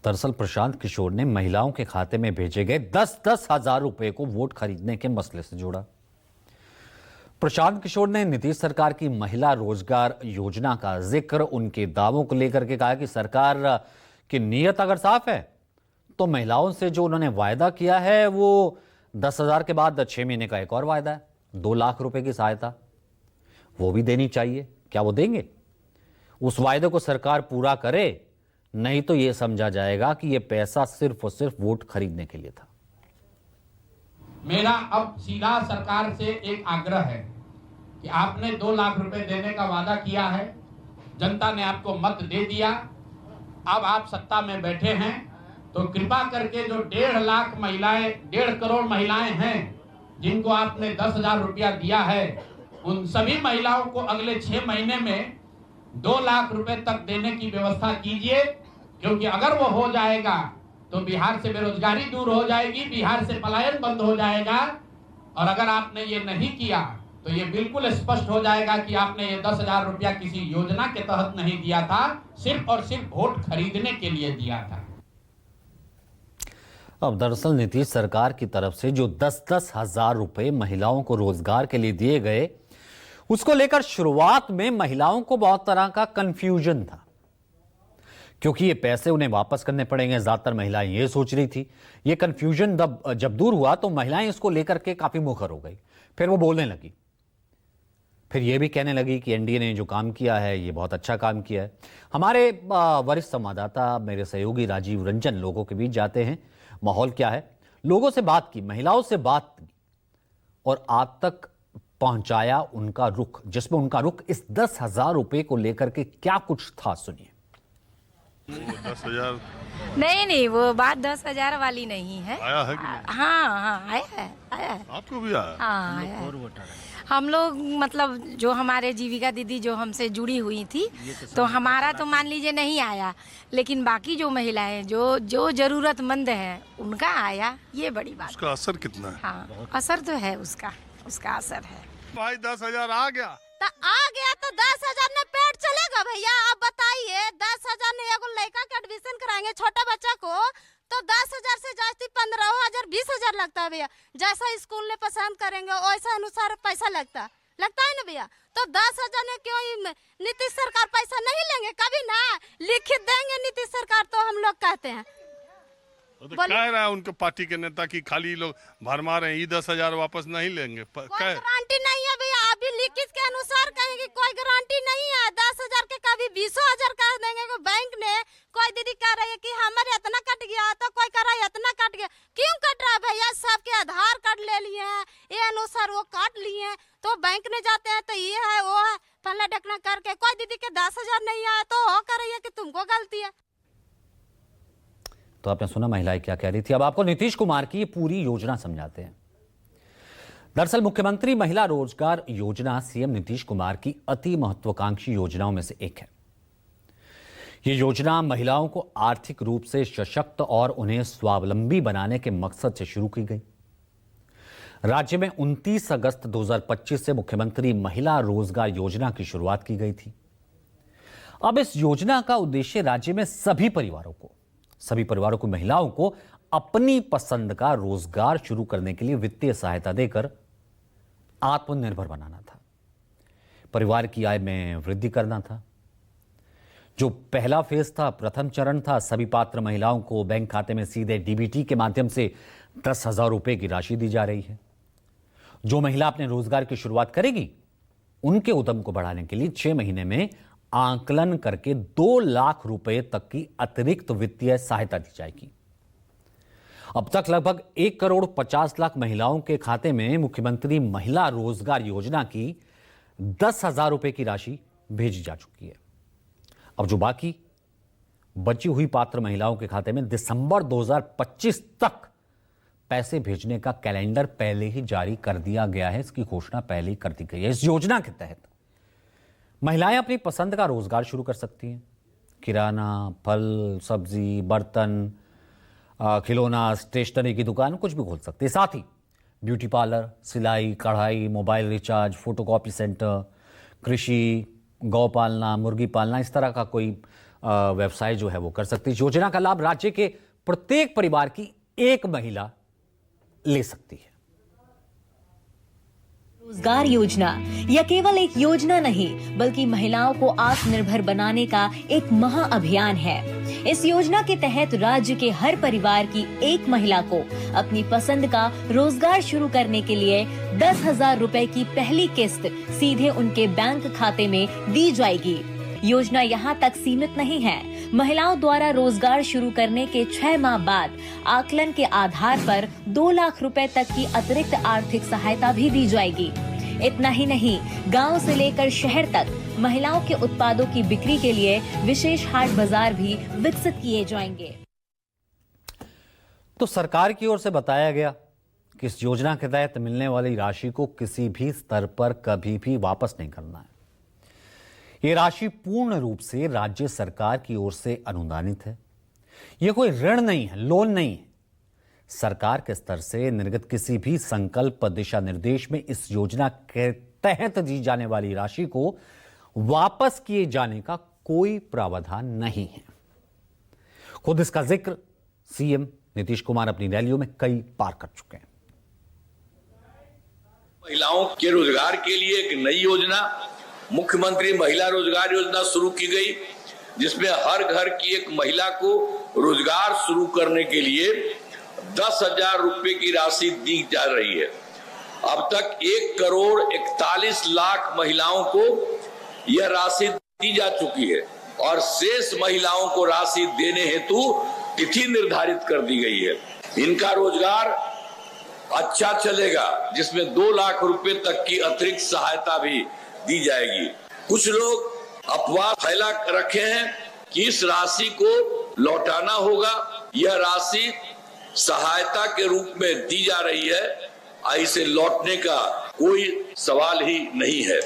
दरअसल प्रशांत किशोर ने महिलाओं के खाते में भेजे गए 10-10 हजार रुपए को वोट खरीदने के मसले से जोड़ा। प्रशांत किशोर ने नीतीश सरकार की महिला रोजगार योजना का जिक्र उनके दावों को लेकर के कहा कि सरकार की नीयत अगर साफ है तो महिलाओं से जो उन्होंने वायदा किया है वो 10,000 के बाद 6 महीने का एक और वायदा है, 2 लाख रुपए की सहायता वो भी देनी चाहिए। क्या वो देंगे? उस वायदे को सरकार पूरा करे, नहीं तो यह समझा जाएगा कि यह पैसा सिर्फ और सिर्फ वोट खरीदने के लिए था। मेरा अब सीधा सरकार से एक आग्रह है कि आपने 2 लाख रुपए देने का वादा किया है, जनता ने आपको मत दे दिया, अब आप सत्ता में बैठे हैं, तो कृपा करके जो 1.5 लाख महिलाएं, 1.5 करोड़ महिलाएं हैं जिनको आपने 10,000 रुपया दिया है, उन सभी महिलाओं को अगले 6 महीने में 2 लाख रुपए तक देने की व्यवस्था कीजिए, क्योंकि अगर वो हो जाएगा तो बिहार से बेरोजगारी दूर हो जाएगी, बिहार से पलायन बंद हो जाएगा। और अगर आपने ये नहीं किया तो ये बिल्कुल स्पष्ट हो जाएगा कि आपने ये 10,000 रुपया किसी योजना के तहत नहीं दिया था, सिर्फ और सिर्फ वोट खरीदने के लिए दिया था। अब दरअसल नीतीश सरकार की तरफ से जो 10-10 हजार रुपए महिलाओं को रोजगार के लिए दिए गए, उसको लेकर शुरुआत में महिलाओं को बहुत तरह का कंफ्यूजन था, क्योंकि ये पैसे उन्हें वापस करने पड़ेंगे। ज्यादातर महिलाएं ये सोच रही थी। ये कंफ्यूजन जब दूर हुआ तो महिलाएं इसको लेकर के काफी मुखर हो गई। फिर वो बोलने लगी, फिर ये भी कहने लगी कि एनडीए ने जो काम किया है ये बहुत अच्छा काम किया है। हमारे वरिष्ठ संवाददाता, मेरे सहयोगी राजीव रंजन लोगों के बीच जाते हैं, माहौल क्या है, लोगों से बात की, महिलाओं से बात की और आप तक पहुंचाया उनका रुख, जिसमें उनका रुख इस 10,000 रुपए को लेकर के क्या कुछ था, सुनिए। 10,000 नहीं, वो बात 10,000 वाली नहीं है। आया है कि नहीं? हाँ, आया है। आपको भी आया? हाँ, आया है। हम लोग मतलब जो हमारे जीविका दीदी जो हमसे जुड़ी हुई थी, तो हमारा तो मान लीजिए नहीं आया, लेकिन बाकी जो महिलाएं जो जरूरतमंद हैं उनका आया, ये बड़ी बात। उसका असर कितना है? हाँ, असर तो है उसका असर है। भाई 10,000 आ गया तो 10,000 में पेट चलेगा भैया? आप बताइए, 10,000 ने एगो लड़का के एडमिशन कराएंगे छोटा बच्चा को तो 10,000 से जास्ती 15,000 20,000 लगता है भैया। जैसा स्कूल में पसंद करेंगे वैसा अनुसार पैसा लगता है ना भैया। तो 10,000 में क्यों नीतीश सरकार पैसा नहीं लेंगे? कभी ना लिखित देंगे नीतीश सरकार, तो हम लोग कहते हैं। तो कह रहा है उनके पार्टी के नेता की खाली लोग भरमा रहे हैं, ये 10,000 वापस नहीं लेंगे। कोई गारंटी नहीं है भैया, अभी लिखित के अनुसार कहेंगे, कोई गारंटी नहीं है। 10,000 के कभी 20,000 कर देंगे बैंक ने। कोई दीदी कह रही है कि हमारे इतना कट गया, तो कोई कह रहा है इतना कट गया। क्यों कट रहा है भैया? सबके आधार कार्ड ले लिए हैं, ये अनुसार वो काट लिए हैं, तो बैंक में जाते हैं तो ये है वो है, पहले ढकना करके। कोई दीदी के 10,000 नहीं आया तो वो कह रही है कि तुमको गलती है। तो आपने सुना महिलाएं क्या कह रही थी। अब आपको नीतीश कुमार की पूरी योजना समझाते हैं। दरअसल मुख्यमंत्री महिला रोजगार योजना सीएम नीतीश कुमार की अति महत्वाकांक्षी योजनाओं में से एक है। यह योजना महिलाओं को आर्थिक रूप से सशक्त और उन्हें स्वावलंबी बनाने के मकसद से शुरू की गई। राज्य में 29 अगस्त 2025 से मुख्यमंत्री महिला रोजगार योजना की शुरुआत की गई थी। अब इस योजना का उद्देश्य राज्य में सभी परिवारों को, महिलाओं को अपनी पसंद का रोजगार शुरू करने के लिए वित्तीय सहायता देकर आत्मनिर्भर बनाना था, परिवार की आय में वृद्धि करना था। जो पहला फेज था, प्रथम चरण था, सभी पात्र महिलाओं को बैंक खाते में सीधे डीबीटी के माध्यम से 10,000 रुपए की राशि दी जा रही है। जो महिला अपने रोजगार की शुरुआत करेगी, उनके उद्यम को बढ़ाने के लिए 6 महीने में आंकलन करके 2 लाख रुपए तक की अतिरिक्त वित्तीय सहायता दी जाएगी। अब तक लगभग 1,50,00,000 महिलाओं के खाते में मुख्यमंत्री महिला रोजगार योजना की 10,000 रुपए की राशि भेजी जा चुकी है। अब जो बाकी बची हुई पात्र महिलाओं के खाते में दिसंबर 2025 तक पैसे भेजने का कैलेंडर पहले ही जारी कर दिया गया है। इसकी घोषणा पहले ही कर दी गई है। इस योजना के तहत महिलाएं अपनी पसंद का रोजगार शुरू कर सकती हैं। किराना, फल, सब्जी, बर्तन, खिलौना, स्टेशनरी की दुकान, कुछ भी खोल सकते हैं। साथ ही ब्यूटी पार्लर, सिलाई, कढ़ाई, मोबाइल रिचार्ज, फोटोकॉपी सेंटर, कृषि, गौ पालना, मुर्गी पालना, इस तरह का कोई व्यवसाय जो है वो कर सकती है। योजना का लाभ राज्य के प्रत्येक परिवार की एक महिला ले सकती है। रोजगार योजना यह केवल एक योजना नहीं बल्कि महिलाओं को आत्मनिर्भर बनाने का एक महाअभियान है। इस योजना के तहत राज्य के हर परिवार की एक महिला को अपनी पसंद का रोजगार शुरू करने के लिए 10,000 रुपए की पहली किस्त सीधे उनके बैंक खाते में दी जाएगी। योजना यहाँ तक सीमित नहीं है। महिलाओं द्वारा रोजगार शुरू करने के 6 माह बाद आकलन के आधार पर 2 लाख रुपए तक की अतिरिक्त आर्थिक सहायता भी दी जाएगी। इतना ही नहीं, गांव से लेकर शहर तक महिलाओं के उत्पादों की बिक्री के लिए विशेष हाट बाजार भी विकसित किए जाएंगे। तो सरकार की ओर से बताया गया कि इस योजना के तहत मिलने वाली राशि को किसी भी स्तर पर कभी भी वापस नहीं करना है। ये राशि पूर्ण रूप से राज्य सरकार की ओर से अनुदानित है। ये कोई ऋण नहीं है, लोन नहीं है। सरकार के स्तर से निर्गत किसी भी संकल्प दिशा निर्देश में इस योजना के तहत दी जाने वाली राशि को वापस किए जाने का कोई प्रावधान नहीं है। खुद इसका जिक्र सीएम नीतीश कुमार अपनी रैलियों में कई बार कर चुके हैं। महिलाओं के रोजगार के लिए एक नई योजना मुख्यमंत्री महिला रोजगार योजना शुरू की गई, जिसमें हर घर की एक महिला को रोजगार शुरू करने के लिए 10,000 रुपए की राशि दी जा रही है। अब तक 1,41,00,000 महिलाओं को यह राशि दी जा चुकी है और शेष महिलाओं को राशि देने हेतु तिथि निर्धारित कर दी गई है। इनका रोजगार अच्छा चलेगा, जिसमें 2 लाख रुपए तक की अतिरिक्त सहायता भी दी जाएगी। कुछ लोग अफवाह फैला रखे हैं कि इस राशि को लौटाना होगा। यह राशि सहायता के रूप में दी जा रही है, इसे लौटने का कोई सवाल ही नहीं है।